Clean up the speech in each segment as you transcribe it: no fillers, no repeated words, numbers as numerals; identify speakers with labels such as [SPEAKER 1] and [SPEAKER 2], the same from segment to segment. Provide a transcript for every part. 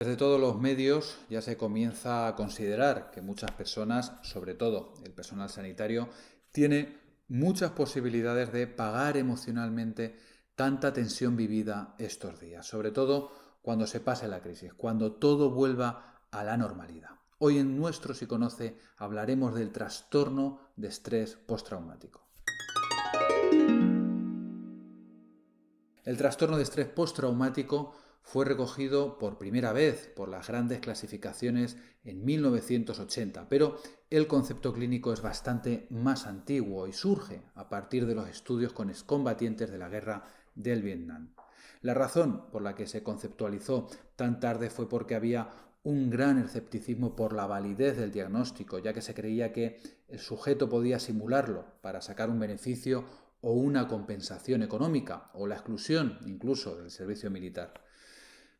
[SPEAKER 1] Desde todos los medios ya se comienza a considerar que muchas personas, sobre todo el personal sanitario, tiene muchas posibilidades de pagar emocionalmente tanta tensión vivida estos días, sobre todo cuando se pase la crisis, cuando todo vuelva a la normalidad. Hoy en Nuestro Si Conoce hablaremos del trastorno de estrés postraumático. El trastorno de estrés postraumático fue recogido por primera vez por las grandes clasificaciones en 1980, pero el concepto clínico es bastante más antiguo y surge a partir de los estudios con excombatientes de la guerra del Vietnam. La razón por la que se conceptualizó tan tarde fue porque había un gran escepticismo por la validez del diagnóstico, ya que se creía que el sujeto podía simularlo para sacar un beneficio o una compensación económica o la exclusión incluso del servicio militar.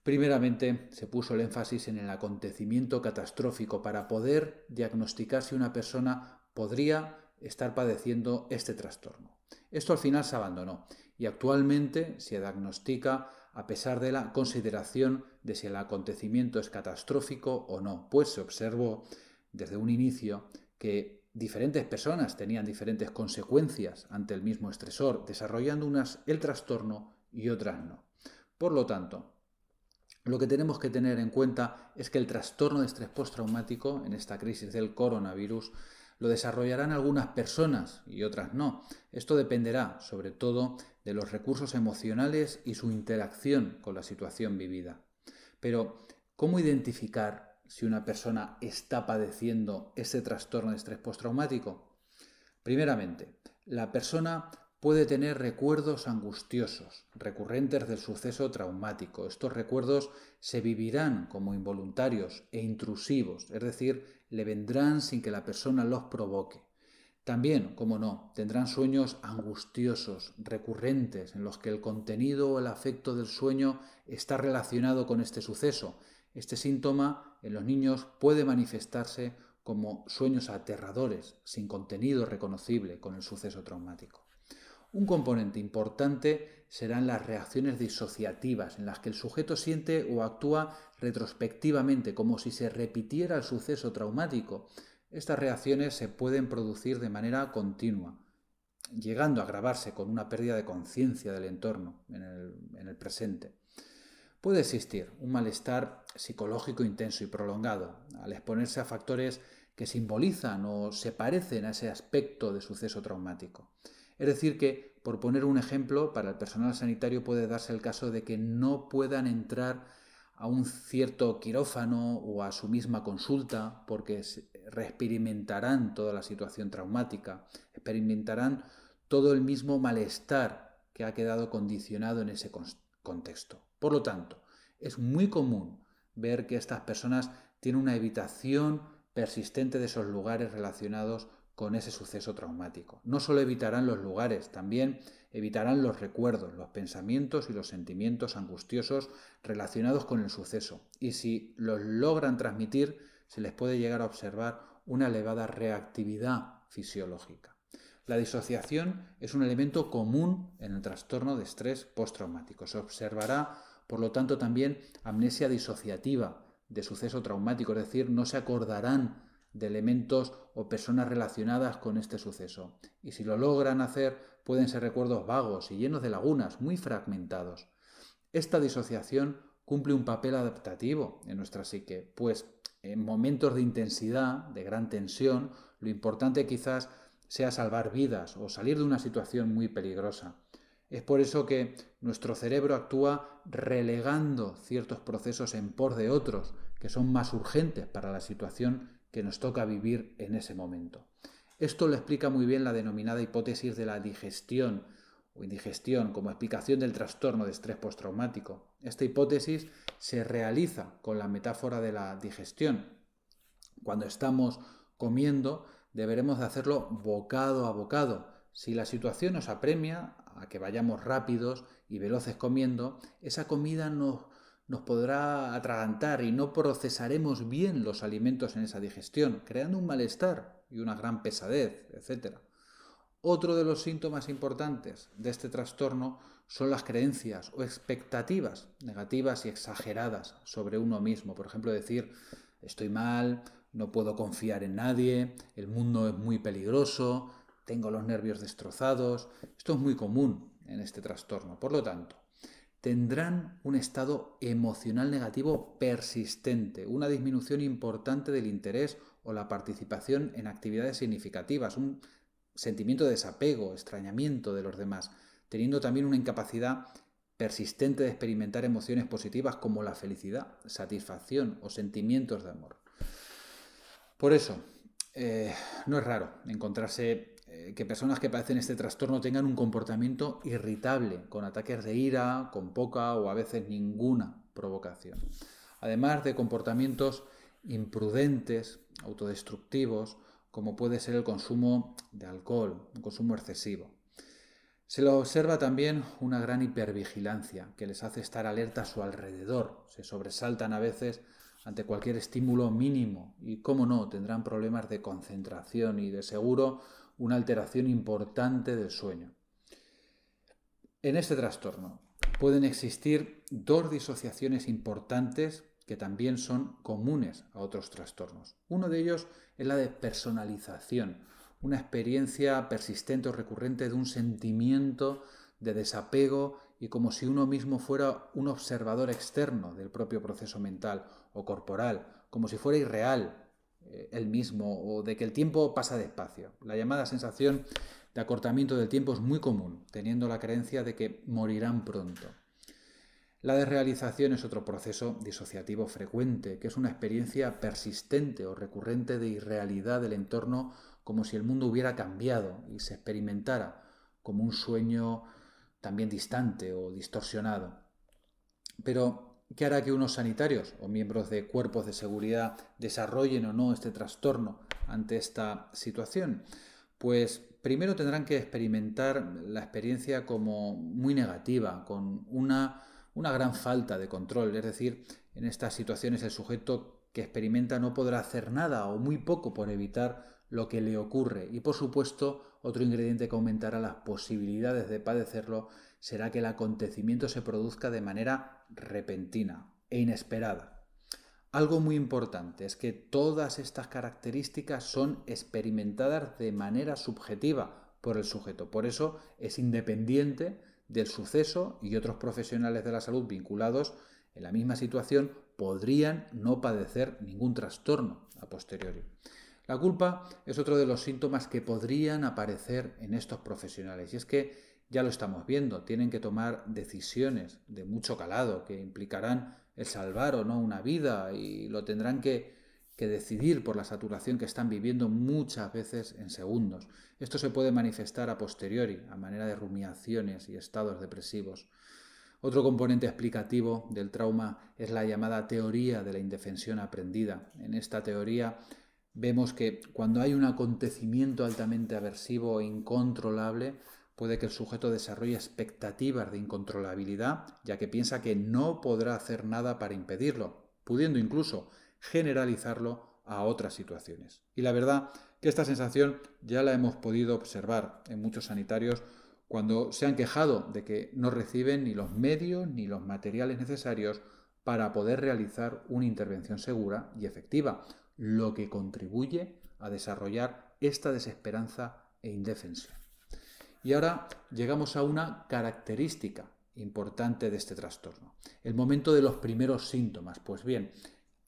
[SPEAKER 1] Primeramente se puso el énfasis en el acontecimiento catastrófico para poder diagnosticar si una persona podría estar padeciendo este trastorno. Esto al final se abandonó y actualmente se diagnostica a pesar de la consideración de si el acontecimiento es catastrófico o no, pues se observó desde un inicio que diferentes personas tenían diferentes consecuencias ante el mismo estresor, desarrollando unas el trastorno y otras no. Por lo tanto, lo que tenemos que tener en cuenta es que el trastorno de estrés postraumático en esta crisis del coronavirus lo desarrollarán algunas personas y otras no. Esto dependerá sobre todo de los recursos emocionales y su interacción con la situación vivida. Pero, ¿cómo identificar si una persona está padeciendo ese trastorno de estrés postraumático? Primeramente, la persona puede tener recuerdos angustiosos, recurrentes del suceso traumático. Estos recuerdos se vivirán como involuntarios e intrusivos, es decir, le vendrán sin que la persona los provoque. También, como no, tendrán sueños angustiosos, recurrentes, en los que el contenido o el afecto del sueño está relacionado con este suceso. Este síntoma en los niños puede manifestarse como sueños aterradores, sin contenido reconocible con el suceso traumático. Un componente importante serán las reacciones disociativas, en las que el sujeto siente o actúa retrospectivamente, como si se repitiera el suceso traumático. Estas reacciones se pueden producir de manera continua, llegando a agravarse con una pérdida de conciencia del entorno en el presente. Puede existir un malestar psicológico intenso y prolongado al exponerse a factores que simbolizan o se parecen a ese aspecto de suceso traumático. Es decir que, por poner un ejemplo, para el personal sanitario puede darse el caso de que no puedan entrar a un cierto quirófano o a su misma consulta porque reexperimentarán toda la situación traumática, experimentarán todo el mismo malestar que ha quedado condicionado en ese contexto. Por lo tanto, es muy común ver que estas personas tienen una evitación persistente de esos lugares relacionados con ese suceso traumático. No solo evitarán los lugares, también evitarán los recuerdos, los pensamientos y los sentimientos angustiosos relacionados con el suceso. Y si los logran transmitir, se les puede llegar a observar una elevada reactividad fisiológica. La disociación es un elemento común en el trastorno de estrés postraumático. Se observará, por lo tanto, también amnesia disociativa de suceso traumático, es decir, no se acordarán de elementos o personas relacionadas con este suceso. Y si lo logran hacer, pueden ser recuerdos vagos y llenos de lagunas, muy fragmentados. Esta disociación cumple un papel adaptativo en nuestra psique, pues en momentos de intensidad, de gran tensión, lo importante quizás sea salvar vidas o salir de una situación muy peligrosa. Es por eso que nuestro cerebro actúa relegando ciertos procesos en pos de otros, que son más urgentes para la situación que nos toca vivir en ese momento. Esto lo explica muy bien la denominada hipótesis de la digestión o indigestión como explicación del trastorno de estrés postraumático. Esta hipótesis se realiza con la metáfora de la digestión. Cuando estamos comiendo, deberemos de hacerlo bocado a bocado. Si la situación nos apremia a que vayamos rápidos y veloces comiendo, esa comida nos podrá atragantar y no procesaremos bien los alimentos en esa digestión, creando un malestar y una gran pesadez, etc. Otro de los síntomas importantes de este trastorno son las creencias o expectativas negativas y exageradas sobre uno mismo. Por ejemplo, decir, estoy mal, no puedo confiar en nadie, el mundo es muy peligroso, tengo los nervios destrozados. Esto es muy común en este trastorno. Por lo tanto, tendrán un estado emocional negativo persistente, una disminución importante del interés o la participación en actividades significativas, un sentimiento de desapego, extrañamiento de los demás, teniendo también una incapacidad persistente de experimentar emociones positivas como la felicidad, satisfacción o sentimientos de amor. Por eso, no es raro encontrarse que personas que padecen este trastorno tengan un comportamiento irritable, con ataques de ira, con poca o a veces ninguna provocación. Además de comportamientos imprudentes, autodestructivos, como puede ser el consumo de alcohol, un consumo excesivo. Se lo observa también una gran hipervigilancia que les hace estar alerta a su alrededor. Se sobresaltan a veces ante cualquier estímulo mínimo y, cómo no, tendrán problemas de concentración y de seguro una alteración importante del sueño. En este trastorno pueden existir dos disociaciones importantes que también son comunes a otros trastornos. Uno de ellos es la despersonalización, una experiencia persistente o recurrente de un sentimiento de desapego y como si uno mismo fuera un observador externo del propio proceso mental o corporal, como si fuera irreal él mismo o de que el tiempo pasa despacio. La llamada sensación de acortamiento del tiempo es muy común, teniendo la creencia de que morirán pronto. La desrealización es otro proceso disociativo frecuente, que es una experiencia persistente o recurrente de irrealidad del entorno, como si el mundo hubiera cambiado y se experimentara como un sueño también distante o distorsionado. Pero, ¿qué hará que unos sanitarios o miembros de cuerpos de seguridad desarrollen o no este trastorno ante esta situación? Pues primero tendrán que experimentar la experiencia como muy negativa, con una gran falta de control. Es decir, en estas situaciones el sujeto que experimenta no podrá hacer nada o muy poco por evitar lo que le ocurre. Y por supuesto, otro ingrediente que aumentará las posibilidades de padecerlo será que el acontecimiento se produzca de manera repentina e inesperada. Algo muy importante es que todas estas características son experimentadas de manera subjetiva por el sujeto. Por eso es independiente del suceso y otros profesionales de la salud vinculados en la misma situación podrían no padecer ningún trastorno a posteriori. La culpa es otro de los síntomas que podrían aparecer en estos profesionales y es que ya lo estamos viendo, tienen que tomar decisiones de mucho calado que implicarán el salvar o no una vida y lo tendrán que decidir por la saturación que están viviendo muchas veces en segundos. Esto se puede manifestar a posteriori, a manera de rumiaciones y estados depresivos. Otro componente explicativo del trauma es la llamada teoría de la indefensión aprendida. En esta teoría vemos que cuando hay un acontecimiento altamente aversivo e incontrolable, puede que el sujeto desarrolle expectativas de incontrolabilidad, ya que piensa que no podrá hacer nada para impedirlo, pudiendo incluso generalizarlo a otras situaciones. Y la verdad que esta sensación ya la hemos podido observar en muchos sanitarios cuando se han quejado de que no reciben ni los medios ni los materiales necesarios para poder realizar una intervención segura y efectiva, lo que contribuye a desarrollar esta desesperanza e indefensión. Y ahora llegamos a una característica importante de este trastorno, el momento de los primeros síntomas. Pues bien,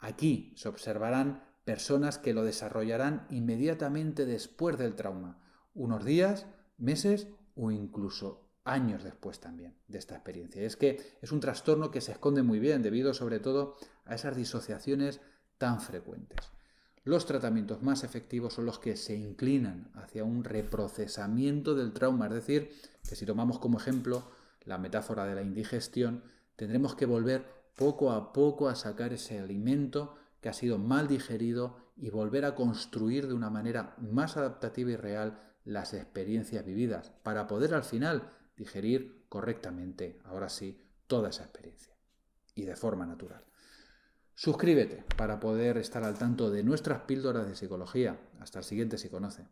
[SPEAKER 1] aquí se observarán personas que lo desarrollarán inmediatamente después del trauma, unos días, meses o incluso años después también de esta experiencia. Es que es un trastorno que se esconde muy bien debido sobre todo a esas disociaciones tan frecuentes. Los tratamientos más efectivos son los que se inclinan hacia un reprocesamiento del trauma, es decir, que si tomamos como ejemplo la metáfora de la indigestión, tendremos que volver poco a poco a sacar ese alimento que ha sido mal digerido y volver a construir de una manera más adaptativa y real las experiencias vividas para poder al final digerir correctamente, ahora sí, toda esa experiencia y de forma natural. Suscríbete para poder estar al tanto de nuestras píldoras de psicología. Hasta el siguiente Psiconoce.